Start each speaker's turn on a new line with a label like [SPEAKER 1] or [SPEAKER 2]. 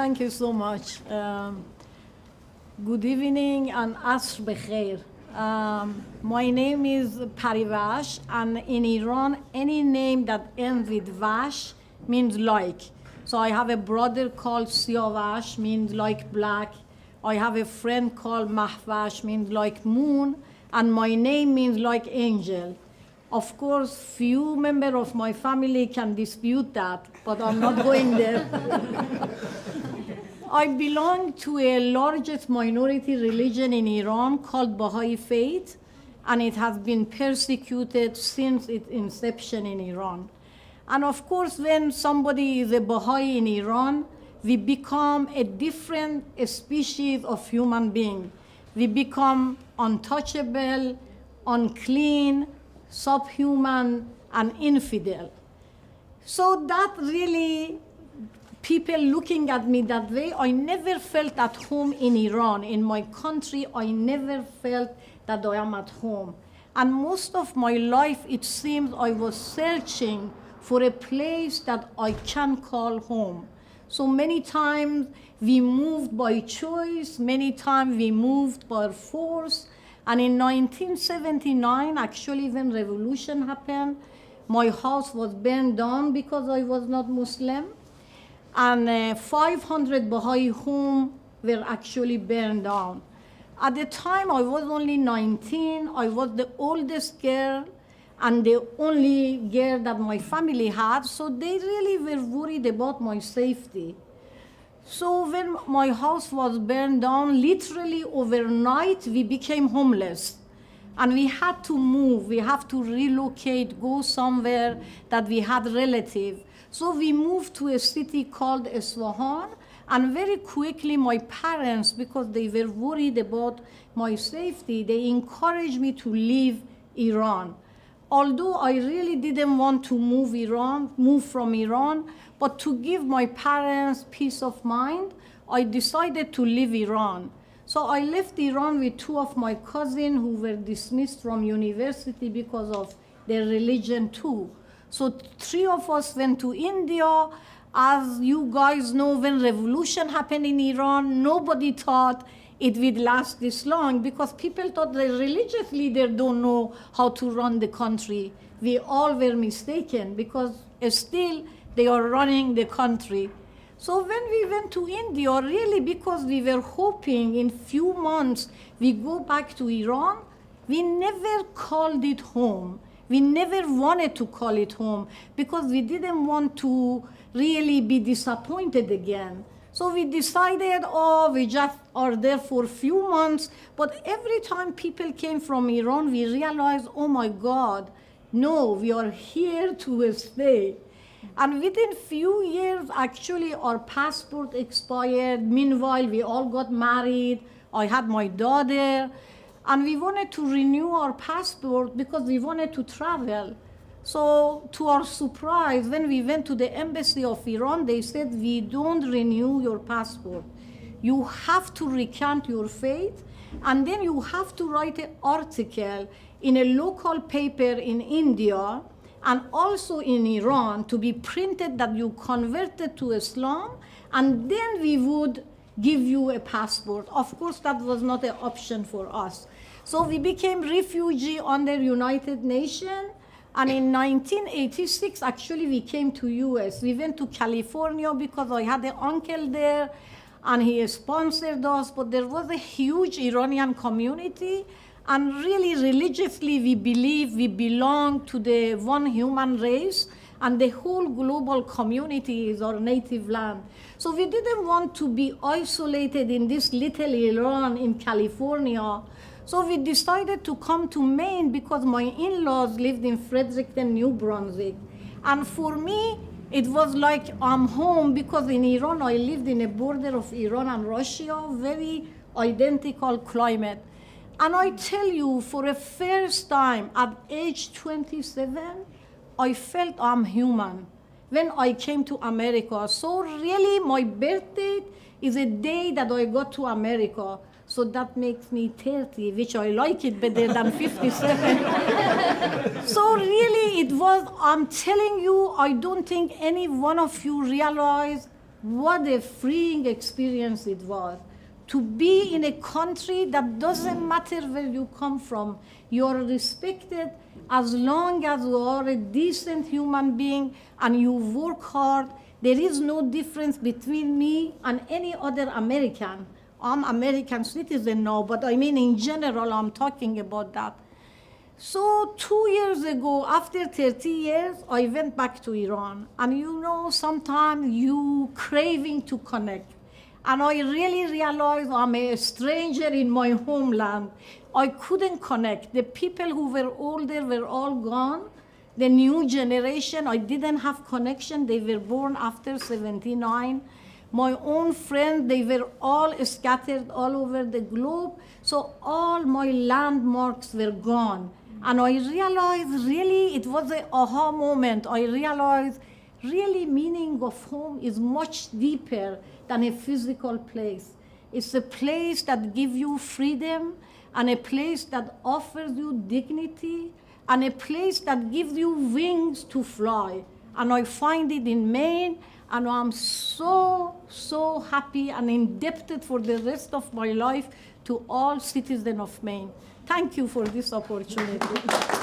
[SPEAKER 1] Thank you so much. Good evening and Asr Bekhair. My name is Parivash, and in Iran, any name that ends with Vash means like. So I have a brother called Siyavash, means like black. I have a friend called Mahvash, means like moon, and my name means like angel. Of course, few members of my family can dispute that, but I'm not going there. I belong to a largest minority religion in Iran called Baha'i Faith, and it has been persecuted since its inception in Iran. And of course, when somebody is a Baha'i in Iran, we become a different species of human being. We become untouchable, unclean, subhuman, and infidel. So that really, people looking at me that way, I never felt at home in Iran. In my country, I never felt that I am at home. And most of my life, it seems I was searching for a place that I can call home. So many times we moved by choice, many times we moved by force. And in 1979, actually, when revolution happened, my house was burned down because I was not Muslim. And 500 Baha'i homes were actually burned down. At the time, I was only 19. I was the oldest girl and the only girl that my family had, so they really were worried about my safety. So when my house was burned down, literally overnight, we became homeless. And we had to move, we have to relocate, go somewhere that we had relatives. So we moved to a city called Isfahan, and very quickly my parents, because they were worried about my safety, they encouraged me to leave Iran. Although I really didn't want to move from Iran, but to give my parents peace of mind, I decided to leave Iran. So I left Iran with two of my cousins who were dismissed from university because of their religion too. So three of us went to India. As you guys know, when revolution happened in Iran, nobody thought it would last this long because people thought the religious leader don't know how to run the country. We all were mistaken because still they are running the country. So when we went to India, really because we were hoping in few months we go back to Iran, we never called it home. We never wanted to call it home because we didn't want to really be disappointed again. So we decided, we just are there for a few months. But every time people came from Iran, we realized, oh my God, no, we are here to stay. And within few years, actually, our passport expired. Meanwhile, we all got married. I had my daughter. And we wanted to renew our passport because we wanted to travel. So to our surprise, when we went to the embassy of Iran, they said, we don't renew your passport. You have to recant your faith, and then you have to write an article in a local paper in India and also in Iran to be printed that you converted to Islam, and then we would give you a passport. Of course, that was not an option for us. So we became refugee under United Nations. And in 1986, actually, we came to US. We went to California because I had an uncle there, and he sponsored us. But there was a huge Iranian community, and really religiously, we believe we belong to the one human race, and the whole global community is our native land. So we didn't want to be isolated in this little Iran in California. So we decided to come to Maine because my in-laws lived in Fredericton, New Brunswick. And for me, it was like I'm home because in Iran, I lived in a border of Iran and Russia, very identical climate. And I tell you, for the first time at age 27, I felt I'm human when I came to America. So really, my birthday is a day that I got to America. So that makes me 30, which I like it better than 57. So really it was, I'm telling you, I don't think any one of you realize what a freeing experience it was. To be in a country that doesn't matter where you come from, you are respected as long as you are a decent human being and you work hard. There is no difference between me and any other American. I'm American citizen now, but I mean in general, I'm talking about that. So 2 years ago, after 30 years, I went back to Iran. And you know, sometimes you craving to connect. And I really realized I'm a stranger in my homeland. I couldn't connect. The people who were older were all gone. The new generation, I didn't have connection. They were born after 79. My own friends, they were all scattered all over the globe. So all my landmarks were gone. And I realized really it was an aha moment. I realized really meaning of home is much deeper than a physical place. It's a place that gives you freedom and a place that offers you dignity and a place that gives you wings to fly. And I find it in Maine, and I'm so, so happy and indebted for the rest of my life to all citizens of Maine. Thank you for this opportunity.